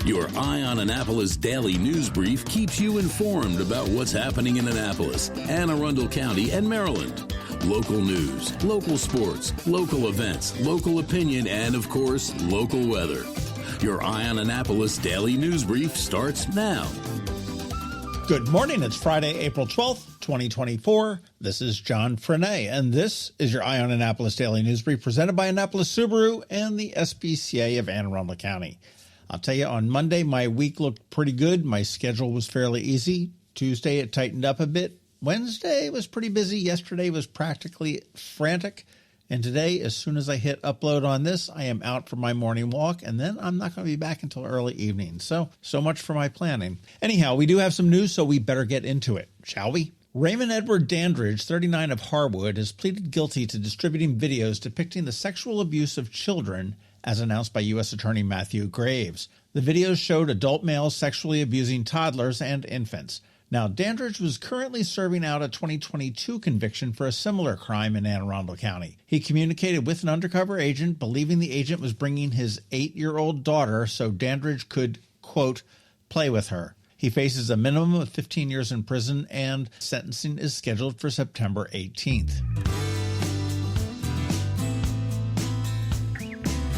Your Eye on Annapolis daily news brief keeps you informed about what's happening in Annapolis, Anne Arundel County, and Maryland. Local news, local sports, local events, local opinion, and, of course, local weather. Your Eye on Annapolis daily news brief starts now. Good morning. It's Friday, April 12th, 2024. This is John Frenaye, and this is your Eye on Annapolis daily news brief presented by Annapolis Subaru and the SPCA of Anne Arundel County. I'll tell you, on Monday, my week looked pretty good. My schedule was fairly easy. Tuesday, it tightened up a bit. Wednesday was pretty busy. Yesterday was practically frantic. And today, as soon as I hit upload on this, I am out for my morning walk, and then I'm not going to be back until early evening. So much for my planning. Anyhow, we do have some news, so we better get into it, shall we? Raymond Edward Dandridge, 39 of Harwood, has pleaded guilty to distributing videos depicting the sexual abuse of children, as announced by U.S. Attorney Matthew Graves. The videos showed adult males sexually abusing toddlers and infants. Now, Dandridge was currently serving out a 2022 conviction for a similar crime in Anne Arundel County. He communicated with an undercover agent, believing the agent was bringing his 8-year-old daughter so Dandridge could, quote, play with her. He faces a minimum of 15 years in prison, and sentencing is scheduled for September 18th.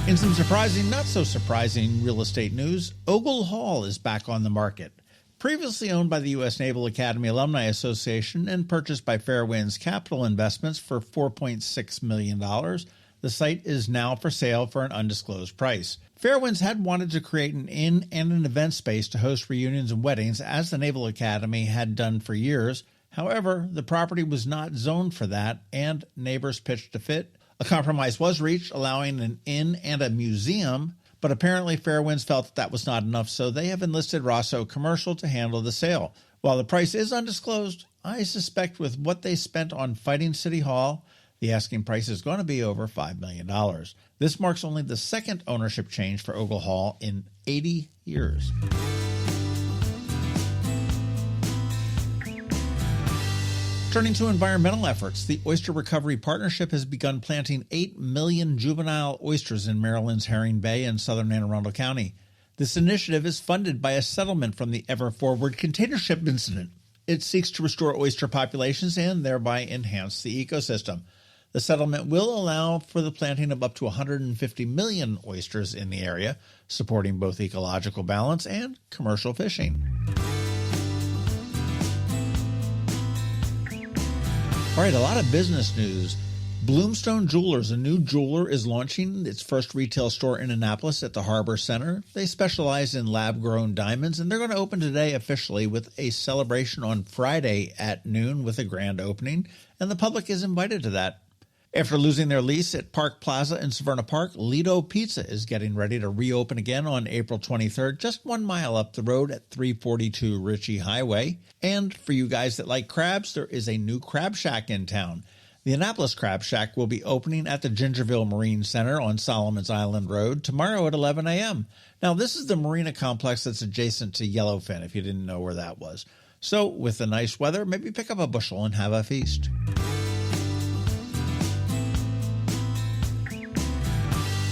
In some surprising, not so surprising real estate news, Ogle Hall is back on the market. Previously owned by the U.S. Naval Academy Alumni Association and purchased by Fairwinds Capital Investments for $4.6 million, the site is now for sale for an undisclosed price. Fairwinds had wanted to create an inn and an event space to host reunions and weddings, as the Naval Academy had done for years. However, the property was not zoned for that, and neighbors pitched a fit. A compromise was reached, allowing an inn and a museum, but apparently Fairwinds felt that was not enough, so they have enlisted Rosso Commercial to handle the sale. While the price is undisclosed, I suspect with what they spent on fighting City Hall, the asking price is going to be over $5 million. This marks only the second ownership change for Ogle Hall in 80 years. Turning to environmental efforts, the Oyster Recovery Partnership has begun planting 8 million juvenile oysters in Maryland's Herring Bay and southern Anne Arundel County. This initiative is funded by a settlement from the Ever Forward container ship incident. It seeks to restore oyster populations and thereby enhance the ecosystem. The settlement will allow for the planting of up to 150 million oysters in the area, supporting both ecological balance and commercial fishing. All right, a lot of business news. Bloomstone Jewelers, a new jeweler, is launching its first retail store in Annapolis at the Harbour Center. They specialize in lab-grown diamonds, and they're going to open today officially with a celebration on Friday at noon with a grand opening, and the public is invited to that. After losing their lease at Park Plaza in Severna Park, Ledo Pizza is getting ready to reopen again on April 23rd, just 1 mile up the road at 342 Ritchie Highway. And for you guys that like crabs, there is a new crab shack in town. The Annapolis Crab Shack will be opening at the Gingerville Marine Center on Solomon's Island Road tomorrow at 11 a.m. Now, this is the marina complex that's adjacent to Yellowfin, if you didn't know where that was. So, with the nice weather, maybe pick up a bushel and have a feast.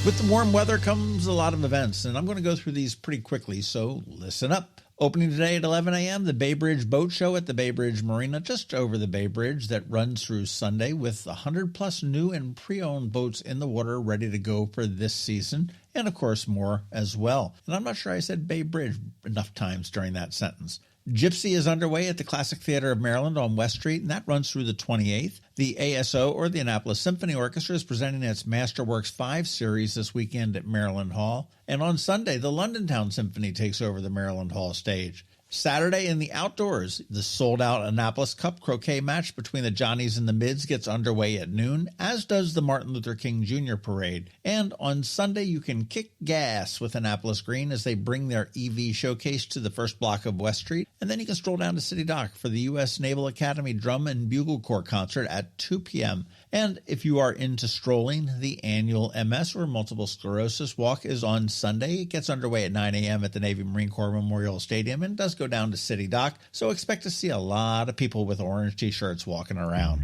With the warm weather comes a lot of events, and I'm going to go through these pretty quickly, so listen up. Opening today at 11 a.m., the Bay Bridge Boat Show at the Bay Bridge Marina, just over the Bay Bridge, that runs through Sunday with 100-plus new and pre-owned boats in the water ready to go for this season, and of course more as well. And I'm not sure I said Bay Bridge enough times during that sentence. Gypsy is underway at the Classic Theater of Maryland on West Street, and that runs through the 28th. The ASO, or the Annapolis Symphony Orchestra, is presenting its Masterworks 5 series this weekend at Maryland Hall. And on Sunday, the London Town Symphony takes over the Maryland Hall stage. Saturday in the outdoors, the sold-out Annapolis Cup croquet match between the Johnnies and the Mids gets underway at noon, as does the Martin Luther King Jr. Parade. And on Sunday, you can kick gas with Annapolis Green as they bring their EV showcase to the first block of West Street. And then you can stroll down to City Dock for the U.S. Naval Academy Drum and Bugle Corps concert at 2 p.m. And if you are into strolling, the annual MS, or Multiple Sclerosis Walk, is on Sunday. It gets underway at 9 a.m. at the Navy Marine Corps Memorial Stadium and does go down to City Dock, so expect to see a lot of people with orange t-shirts walking around.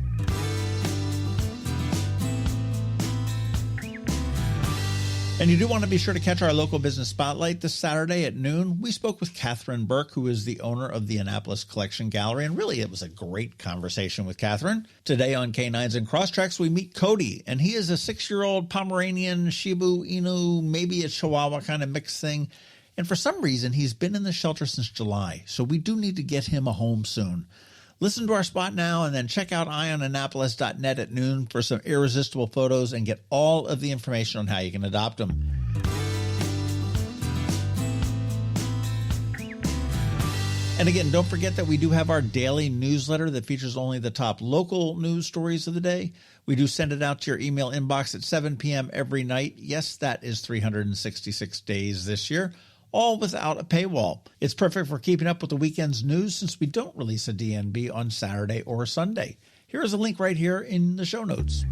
And you do want to be sure to catch our local business spotlight this Saturday at noon. We spoke with Catherine Burke, who is the owner of the Annapolis Collection Gallery, and really it was a great conversation with Catherine. Today on Canines and Crosstreks, we meet Codie, and he is a 6-year-old Pomeranian, Shiba Inu, maybe a Chihuahua kind of mixed thing. And for some reason, he's been in the shelter since July, so we do need to get him a home soon. Listen to our spot now and then check out eyeonannapolis.net at noon for some irresistible photos and get all of the information on how you can adopt them. And again, don't forget that we do have our daily newsletter that features only the top local news stories of the day. We do send it out to your email inbox at 7 p.m. every night. Yes, that is 366 days this year, all without a paywall. It's perfect for keeping up with the weekend's news since we don't release a DNB on Saturday or Sunday. Here's a link right here in the show notes.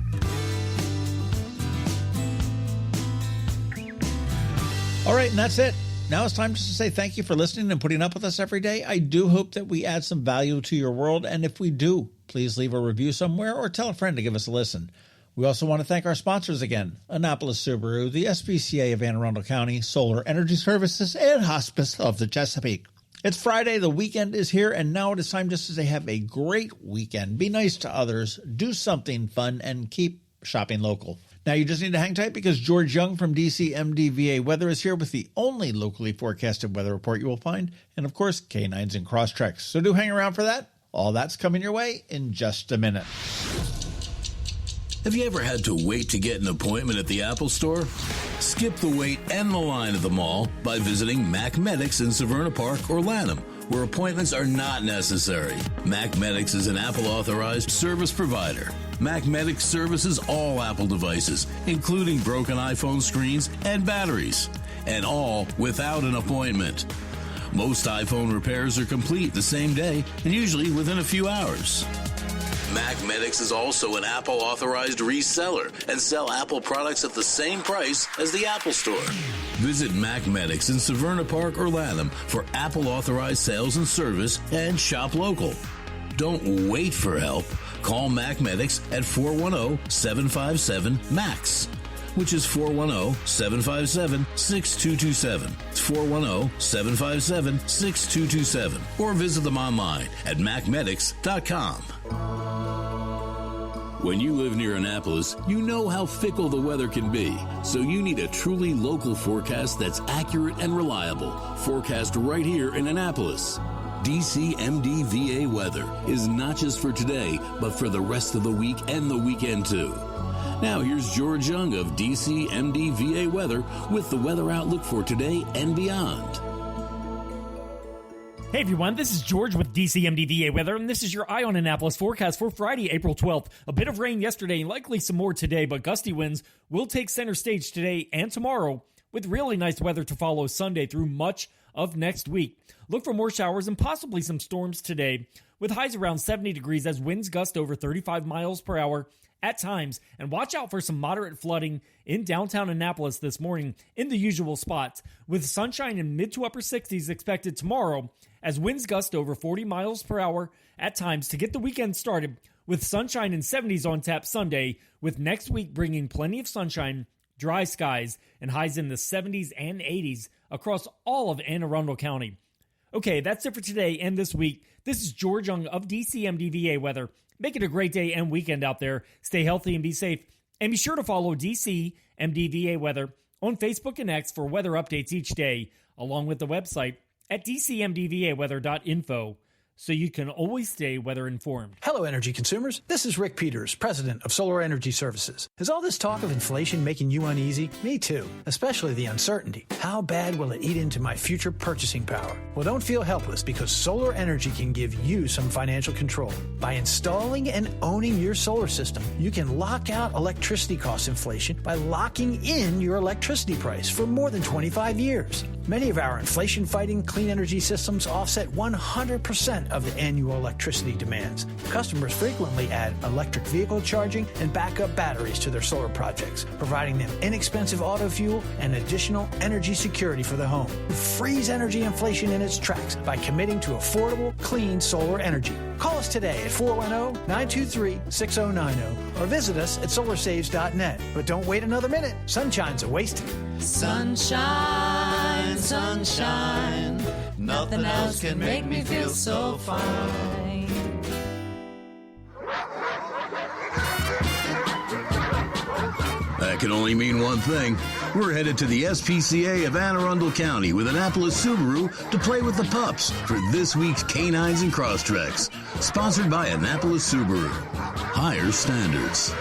All right, and that's it. Now it's time just to say thank you for listening and putting up with us every day. I do hope that we add some value to your world, and if we do, please leave a review somewhere or tell a friend to give us a listen. We also want to thank our sponsors again, Annapolis Subaru, the SPCA of Anne Arundel County, Solar Energy Services, and Hospice of the Chesapeake. It's Friday, the weekend is here, and now it is time just to say have a great weekend. Be nice to others, do something fun, and keep shopping local. Now you just need to hang tight because George Young from DCMDVA Weather is here with the only locally forecasted weather report you will find, and of course, Canines and Crosstreks. So do hang around for that. All that's coming your way in just a minute. Have you ever had to wait to get an appointment at the Apple Store? Skip the wait and the line at the mall by visiting Mac Medics in Severna Park or Lanham, where appointments are not necessary. Mac Medics is an Apple-authorized service provider. Mac Medics services all Apple devices, including broken iPhone screens and batteries, and all without an appointment. Most iPhone repairs are complete the same day and usually within a few hours. Mac Medics is also an Apple-authorized reseller and sell Apple products at the same price as the Apple Store. Visit Mac Medics in Severna Park or Lanham for Apple-authorized sales and service and shop local. Don't wait for help. Call Mac Medics at 410-757-MAX, which is 410-757-6227. It's 410-757-6227. Or visit them online at macmedics.com. When you live near Annapolis, you know how fickle the weather can be. So you need a truly local forecast that's accurate and reliable. Forecast right here in Annapolis. DCMDVA Weather is not just for today, but for the rest of the week and the weekend too. Now here's George Young of DCMDVA Weather with the weather outlook for today and beyond. Hey everyone, this is George with DCMDVA Weather, and this is your Eye on Annapolis forecast for Friday, April 12th. A bit of rain yesterday and likely some more today, but gusty winds will take center stage today and tomorrow, with really nice weather to follow Sunday through much of next week. Look for more showers and possibly some storms today, with highs around 70 degrees as winds gust over 35 miles per hour at times, and watch out for some moderate flooding in downtown Annapolis this morning in the usual spots, with sunshine in mid to upper 60s expected tomorrow as winds gust over 40 miles per hour at times to get the weekend started, with sunshine in 70s on tap Sunday, with next week bringing plenty of sunshine, dry skies, and highs in the 70s and 80s across all of Anne Arundel County. Okay, that's it for today and this week. This is George Young of DCMDVA Weather. Make it a great day and weekend out there. Stay healthy and be safe. And be sure to follow DCMDVA Weather on Facebook and X for weather updates each day, along with the website at dcmdvaweather.info, so you can always stay weather informed. Hello, energy consumers. This is Rick Peters, president of Solar Energy Services. Is all this talk of inflation making you uneasy? Me too, especially the uncertainty. How bad will it eat into my future purchasing power? Well, don't feel helpless because solar energy can give you some financial control. By installing and owning your solar system, you can lock out electricity cost inflation by locking in your electricity price for more than 25 years. Many of our inflation-fighting clean energy systems offset 100% of the annual electricity demands. Customers frequently add electric vehicle charging and backup batteries to their solar projects, providing them inexpensive auto fuel and additional energy security for the home. Freeze energy inflation in its tracks by committing to affordable, clean solar energy. Call us today at 410-923-6090 or visit us at solarsaves.net. But don't wait another minute. Sunshine's a wasted. Sunshine, sunshine, nothing else can make me feel so fine. That can only mean one thing. We're headed to the SPCA of Anne Arundel County with Annapolis Subaru to play with the pups for this week's Canines and Crosstreks. Sponsored by Annapolis Subaru. Higher standards.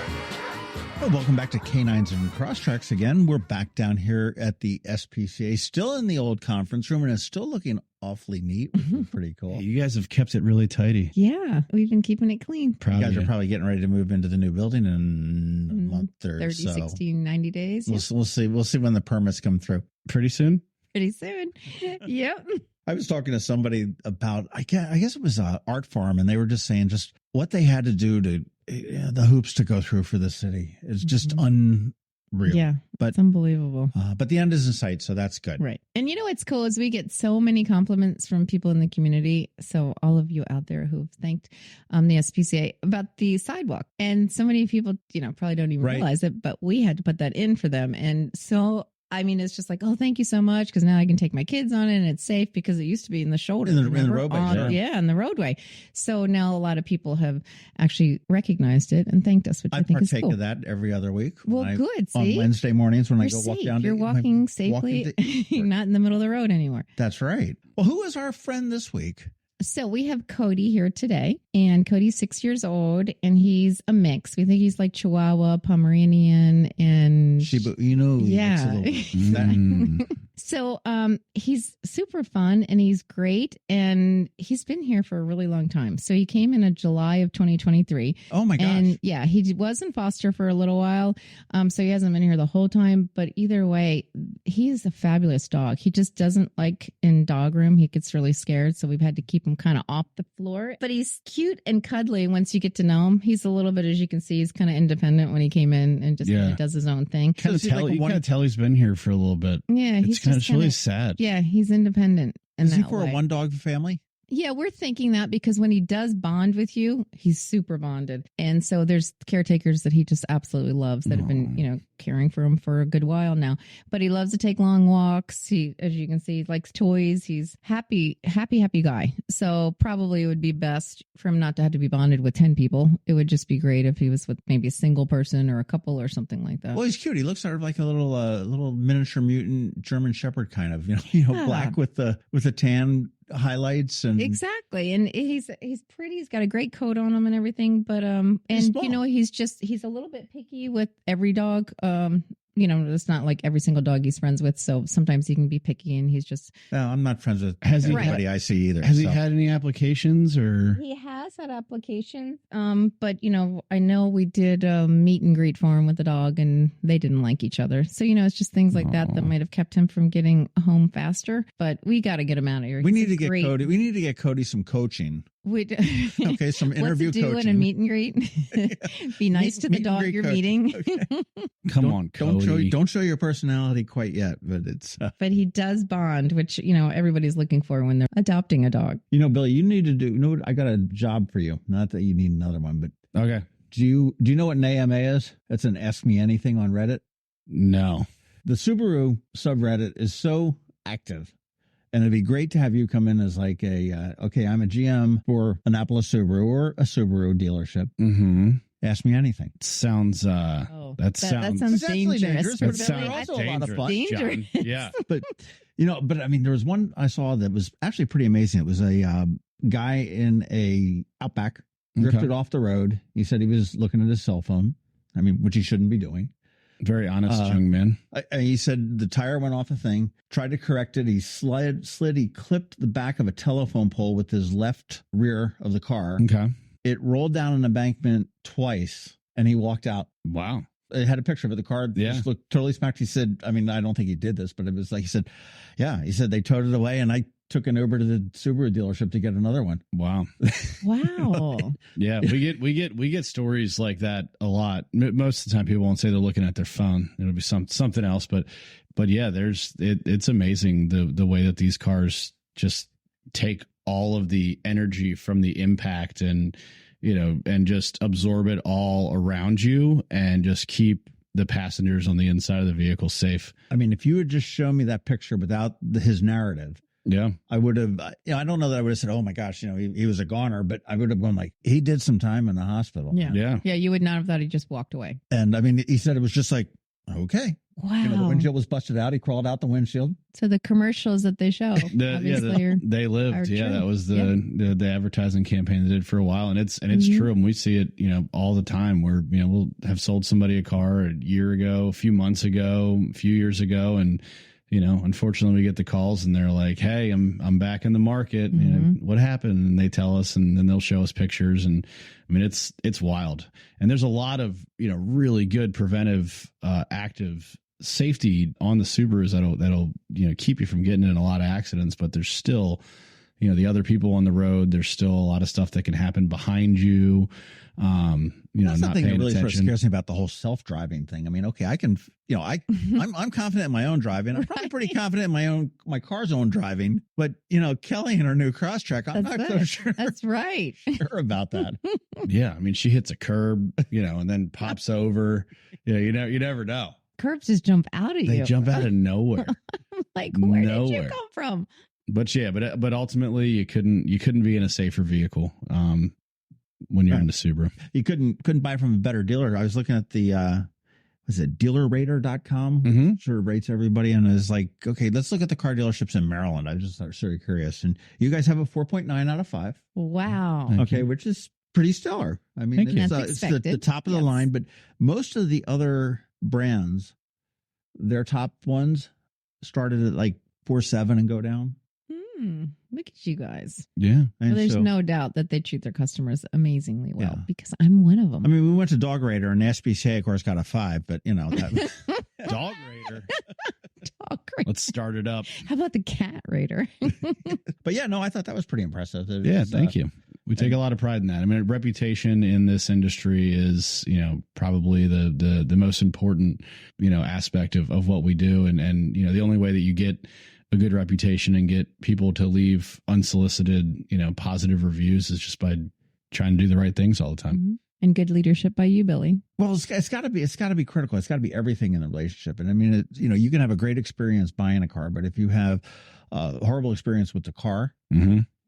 Well, welcome back to Canines and Crosstreks again. We're back down here at the SPCA, still in the old conference room, and it's still looking awfully neat. Pretty cool. Hey, you guys have kept it really tidy. Yeah, we've been keeping it clean. You guys are probably getting ready to move into the new building in a month or 30, so. 60, 90 days. We'll see. We'll see when the permits come through. Pretty soon? Pretty soon. Yep. I was talking to somebody about, I guess it was an art farm, and they were just saying just what they had to do to the hoops to go through for the city. It's just unreal. Yeah, but it's unbelievable. But the end is in sight, so that's good. Right. And you know what's cool is we get so many compliments from people in the community. So all of you out there who've thanked the SPCA about the sidewalk. And so many people, probably don't even realize it, but we had to put that in for them. And so I mean, it's just like, oh, thank you so much, because now I can take my kids on it and it's safe, because it used to be in the shoulder. In the roadway. Yeah, in the roadway. So now a lot of people have actually recognized it and thanked us, which I think is cool. I partake of that every other week. Well, good. See? On Wednesday mornings when You're I go safe. walk down. You're walking safely. You're not in the middle of the road anymore. That's right. Well, who is our friend this week? So we have Codie here today, and Codie's 6 years old, and he's a mix. We think he's like Chihuahua, Pomeranian, and Shiba Inu. Yeah. So he's super fun, and he's great, and he's been here for a really long time. So he came in July of 2023. Oh my gosh. And yeah, he was in foster for a little while. So he hasn't been here the whole time, but either way, he is a fabulous dog. He just doesn't like in dog room. He gets really scared. So we've had to keep him kind of off the floor, but he's cute and cuddly once you get to know him. He's a little bit, as you can see, he's kind of independent when he came in and just kind of does his own thing. You can tell he's been here for a little bit. Yeah, it's really sad. Yeah, he's independent. Is he for a one dog family? Yeah, we're thinking that, because when he does bond with you, he's super bonded. And so there's caretakers that he just absolutely loves that have been, caring for him for a good while now. But he loves to take long walks. He, as you can see, likes toys. He's happy guy. So probably it would be best for him not to have to be bonded with 10 people. It would just be great if he was with maybe a single person or a couple or something like that. Well, he's cute. He looks sort of like a little miniature mutant German Shepherd kind of, black with the tan highlights and exactly. And he's pretty. He's got a great coat on him and everything. But he's a little bit picky with every dog. It's not like every single dog he's friends with. So sometimes he can be picky, and he's just. No, I'm not friends with everybody I see either. Has he had any applications or? He has had applications. But I know we did a meet and greet for him with the dog, and they didn't like each other. So it's just things like that might have kept him from getting home faster. But we got to get him out of here. We need to get Codie. We need to get Codie some coaching. Okay, some interview What's it do coaching. in a meet and greet? Be nice to the dog you're meeting. Okay. Come on, Codie. Don't show your personality quite yet, but it's. But he does bond, which everybody's looking for when they're adopting a dog. Billy, you need to do. I got a job for you. Not that you need another one, but okay. Do you know what an AMA is? That's an Ask Me Anything on Reddit. No. The Subaru subreddit is so active. And it'd be great to have you come in as like I'm a GM for Annapolis Subaru or a Subaru dealership. Mm-hmm. Ask me anything. Sounds that sounds dangerous. But sounds also dangerous, a lot of fun. Dangerous. John. Yeah. But I mean, there was one I saw that was actually pretty amazing. It was a guy in a Outback drifted off the road. He said he was looking at his cell phone. I mean, which he shouldn't be doing. Very honest young man. He said the tire went off a thing, tried to correct it. He he clipped the back of a telephone pole with his left rear of the car. Okay. It rolled down an embankment twice, and he walked out. Wow. It had a picture of it. The car just looked totally smacked. He said, I mean, I don't think he did this, but it was like, he said they towed it away, and I took an Uber to the Subaru dealership to get another one. Wow. Wow. Yeah, we get stories like that a lot. Most of the time people won't say they're looking at their phone. It'll be something else, but yeah, it's amazing the way that these cars just take all of the energy from the impact and just absorb it all around you and just keep the passengers on the inside of the vehicle safe. I mean, if you had just shown me that picture without his narrative, I would have, I don't know that I would have said, oh my gosh, he was a goner, but I would have gone like, he did some time in the hospital. Yeah. You would not have thought he just walked away. And I mean, he said it was just like, okay. Wow. The windshield was busted out. He crawled out the windshield. So the commercials that they show, they lived. Yeah, that was the advertising campaign they did for a while, and it's true. And we see it, all the time. Where we'll have sold somebody a car a year ago, a few months ago, a few years ago, and unfortunately, we get the calls, and they're like, "Hey, I'm back in the market. What happened?" And they tell us, and then they'll show us pictures, and I mean, it's wild. And there's a lot of really good preventive, active safety on the Subarus that'll keep you from getting in a lot of accidents, but there's still the other people on the road. There's still a lot of stuff that can happen behind you. That's not the thing that really attention. sort of scares me about the whole self-driving thing. I mean, okay, I can, I'm confident in my own driving. I'm probably pretty confident in my car's own driving, but Kelly and her new Crosstrek, I'm not so sure. That's right. Sure about that. Yeah. I mean, she hits a curb, and then pops over. You never know. Curbs just jump out at you. They jump out of nowhere. I'm like, where did you come from? But ultimately you couldn't be in a safer vehicle when you're in the Subaru. You couldn't buy from a better dealer. I was looking at the dealerrater.com. Mm-hmm. Sort of rates everybody, and is like, okay, let's look at the car dealerships in Maryland. I was just sort of curious, and you guys have a 4.9 out of 5. Wow. Okay, which is pretty stellar. I mean, it's the top of the line, but most of the other brands, their top ones started at like 4.7 and go down. Look at you guys. Yeah. Well, there's no doubt that they treat their customers amazingly well, because I'm one of them. I mean, we went to Dog Raider, and the SPCA, of course, got a 5, but that Dog Raider. Dog Raider. Let's start it up. How about the Cat Raider? But I thought that was pretty impressive. Thank you. We take a lot of pride in that. I mean, reputation in this industry is, probably the most important, aspect of what we do. And the only way that you get a good reputation and get people to leave unsolicited, positive reviews is just by trying to do the right things all the time. Mm-hmm. And good leadership by you, Billy. Well, it's got to be critical. It's got to be everything in the relationship. And I mean, you can have a great experience buying a car, but if you have a horrible experience with the car,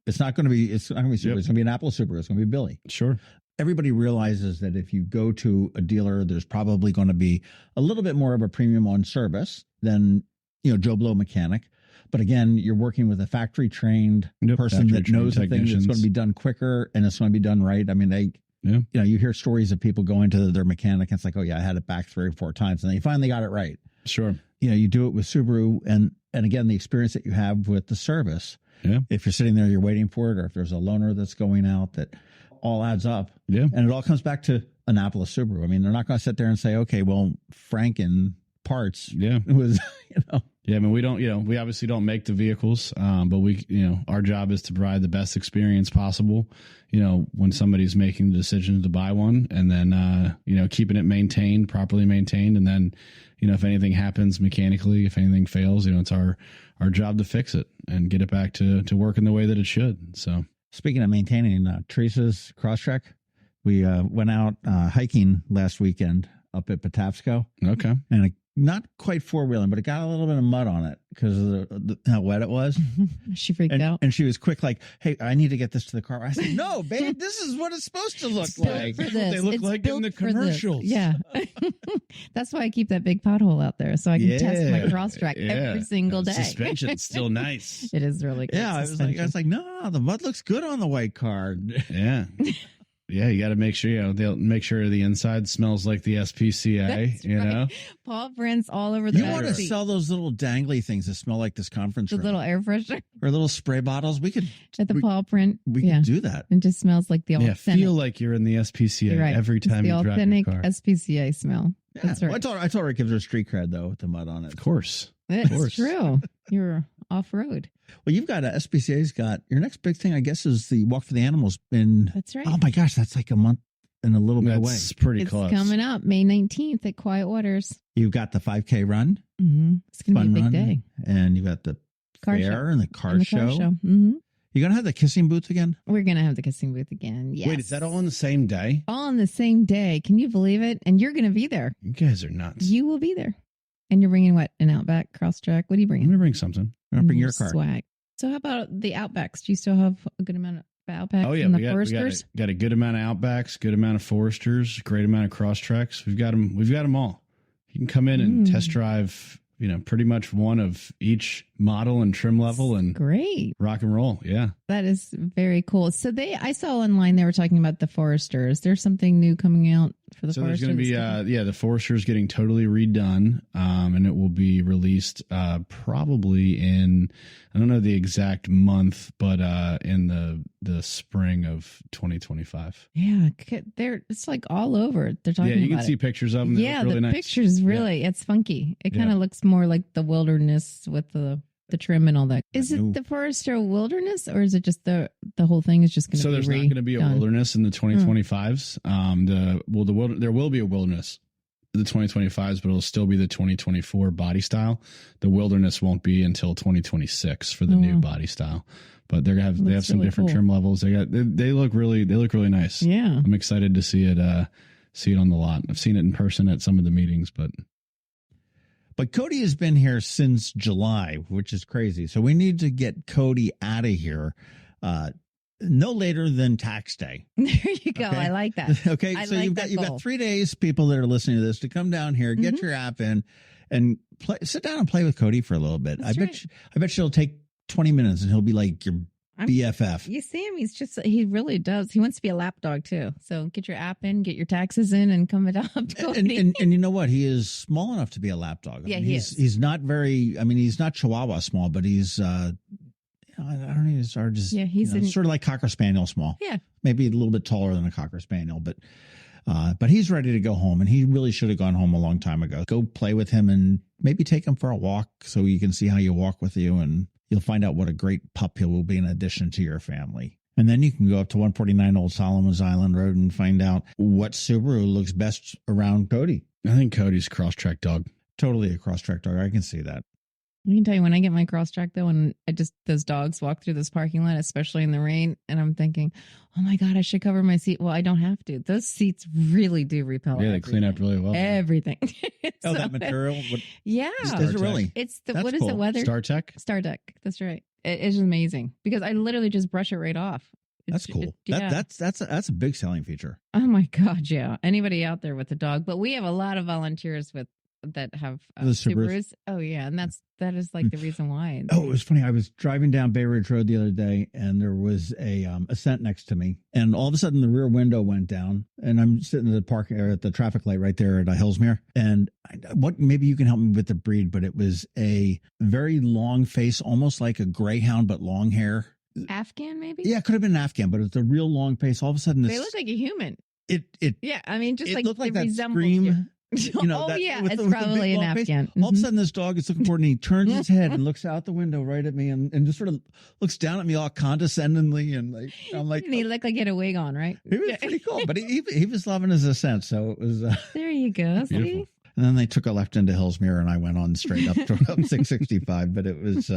it's not going to be Subaru. Yep. It's going to be Annapolis Subaru. It's going to be Billy. Sure. Everybody realizes that if you go to a dealer, there's probably going to be a little bit more of a premium on service than, Joe Blow mechanic. But again, you're working with a factory trained person that knows the thing that's going to be done quicker and it's going to be done right. I mean, you hear stories of people going to their mechanic and it's like, oh yeah, I had it back 3 or 4 times and they finally got it right. Sure. You do it with Subaru and again, the experience that you have with the service. Yeah. If you're sitting there, you're waiting for it, or if there's a loaner that's going out, that all adds up. Yeah. And it all comes back to Annapolis Subaru. I mean, they're not going to sit there and say, okay, well, Franken parts was, Yeah, I mean, we obviously don't make the vehicles, but our job is to provide the best experience possible, when somebody's making the decision to buy one, and then, keeping it properly maintained. And then, if anything happens mechanically, if anything fails, it's our job to fix it and get it back to working the way that it should. So speaking of maintaining, Teresa's Crosstrek, we went out hiking last weekend up at Patapsco. Okay. And not quite 4-wheeling, but it got a little bit of mud on it because of how wet it was. She freaked out. And she was quick, like, hey, I need to get this to the car. I said, no, babe, this is what it's supposed to look like. That's what they look like in the commercials. Yeah. That's why I keep that big pothole out there, so I can test my Crosstrek every single day. Suspension's still nice. It is really good. Yeah, I was like, no, the mud looks good on the white car. Yeah. Yeah, you got to make sure, they'll make sure the inside smells like the SPCA, That's right. Paw prints all over the You want to sell those little dangly things that smell like this conference room. The little air freshener. Or little spray bottles. We could. At the paw print. We could do that. It just smells like the authentic. Feel like you're in the SPCA every time you drive your car. The authentic SPCA smell. Yeah. That's right. Well, I told her it gives her street cred, though, with the mud on it. Of course. It's true. You're off-road. Well, you've got SPCA's got your next big thing, I guess, is the Walk for the Animals. That's right. Oh my gosh, that's like a month and a little bit away. It's pretty close. It's coming up May 19th at Quiet Waters. You've got the 5K run. Mm-hmm. It's going to be a big day. And you've got the Car fair show. and the car show. Mm-hmm. You're going to have the kissing booth again? We're going to have the kissing booth again. Yes. Wait, is that all on the same day? All on the same day. Can you believe it? And you're going to be there. You guys are nuts. You will be there. And you're bringing what? An Outback, Crosstrek? What are you I'm bringing? going to bring something. I'm going to bring your car. Swag. So how about the Outbacks? Do you still have a good amount of Outbacks? Oh, yeah. And We the Foresters? got a good amount of Outbacks, good amount of Foresters, great amount of Crosstreks. We've got them all. You can come in and test drive, pretty much one of each model and trim level and great. Rock and roll. Yeah. That is very cool. So I saw online they were talking about the Foresters. There's something new coming out for the Foresters. So there's going to be, the Forester's getting totally redone, and it will be released probably in, I don't know the exact month, but in the spring of 2025. Yeah, it's like all over. They're talking about you can see pictures of them. They look really nice. Pictures really, it's funky. It kind of looks more like the wilderness with the trim and all that. Is it the Forester Wilderness, or is it just the whole thing is just going to be So there's not going to be a wilderness in the 2025s. There will be a wilderness in the 2025s, but it'll still be the 2024 body style. The wilderness won't be until 2026 for the new body style. But they have some really different trim levels. They look really nice. Yeah, I'm excited to see it on the lot. I've seen it in person at some of the meetings, but Codie has been here since July, which is crazy. So we need to get Codie out of here no later than tax day. There you go. Okay? I like that. Okay, so you've got 3 days, people that are listening to this, to come down here, get your app in, and sit down and play with Codie for a little bit. I bet she'll take 20 minutes, and he'll be like your BFF. You see him? He really does. He wants to be a lap dog too. So get your app in, get your taxes in, and come adopt. And you know what? He is small enough to be a lap dog. He is. He's not very. I mean, he's not Chihuahua small, but he's. I don't know. He's sort of like Cocker Spaniel small. Yeah, maybe a little bit taller than a Cocker Spaniel, but he's ready to go home, and he really should have gone home a long time ago. Go play with him and maybe take him for a walk so you can see how you walk with you, and you'll find out what a great pup he will be in addition to your family. And then you can go up to 149 Old Solomon's Island Road and find out what Subaru looks best around Codie. I think Codie's Crosstrek dog. Totally a Crosstrek dog. I can see that. I can tell you, when I get my Crosstrek though, and those dogs walk through this parking lot, especially in the rain, and I'm thinking, oh my God, I should cover my seat. Well, I don't have to. Those seats really do repel. Yeah, they clean up really well. Everything. That material? Yeah. Is it really? It's what is the weather? StarTech. That's right. It's amazing because I literally just brush it right off. That's cool. That's a big selling feature. Oh my God, yeah. Anybody out there with a dog, but we have a lot of volunteers that have Subarus. Oh yeah, and that is like the reason why. Oh, it was funny. I was driving down Bay Ridge Road the other day, and there was a Ascent next to me, and all of a sudden the rear window went down, and I'm sitting at the traffic light right there at Hillsmere, and maybe you can help me with the breed, but it was a very long face, almost like a greyhound, but long hair. Afghan, maybe? Yeah, it could have been an Afghan, but it's a real long face. All of a sudden, they look like a human. Yeah, I mean, just it looked like that resembles Scream. You. It's probably an Afghan. All of a sudden, this dog is looking forward, and he turns his head and looks out the window right at me, and just sort of looks down at me all condescendingly, and I'm like, and he looked like he had a wig on, right? He was pretty cool, but he was loving his Ascent, so it was. There you go. See? And then they took a left into Hillsmere, and I went on straight up to 665. But it was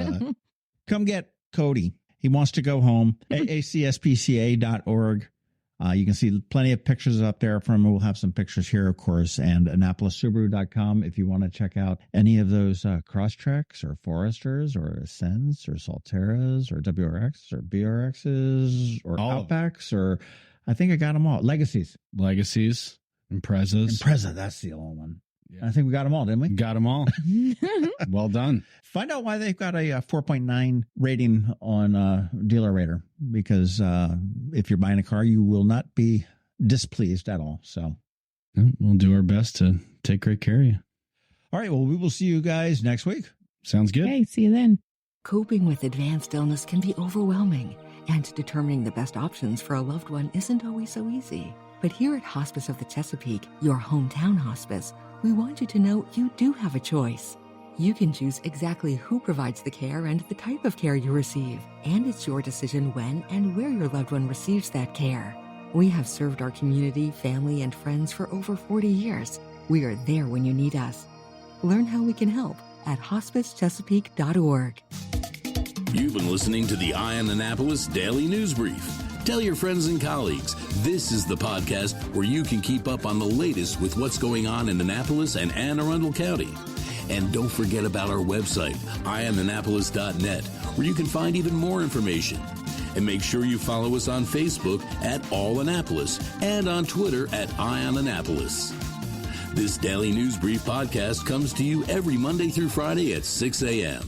come get Codie. He wants to go home. AACSPCA.org. You can see plenty of pictures up there from him. We'll have some pictures here, of course, and AnnapolisSubaru.com if you want to check out any of those Crosstreks or Foresters or Ascents or Solteras or WRX or BRXs or Outbacks or I think I got them all. Legacies, Impreza, that's the old one. Yeah. I think we got them all, didn't we? Got them all. Well done. Find out why they've got a 4.9 rating on Dealer Rater, because if you're buying a car, you will not be displeased at all. So we'll do our best to take great care of you. All right. Well, we will see you guys next week. Sounds good. Okay. See you then. Coping with advanced illness can be overwhelming, and determining the best options for a loved one isn't always so easy. But here at Hospice of the Chesapeake, your hometown hospice, we want you to know you do have a choice. You can choose exactly who provides the care and the type of care you receive, and it's your decision when and where your loved one receives that care. We have served our community, family, and friends for over 40 years. We are there when you need us. Learn how we can help at hospicechesapeake.org. You've been listening to the Eye on Annapolis Daily News Brief. Tell your friends and colleagues, this is the podcast where you can keep up on the latest with what's going on in Annapolis and Anne Arundel County. And don't forget about our website, eyeonannapolis.net, where you can find even more information. And make sure you follow us on Facebook at All Annapolis and on Twitter at Eye on Annapolis. This Daily News Brief podcast comes to you every Monday through Friday at 6 a.m.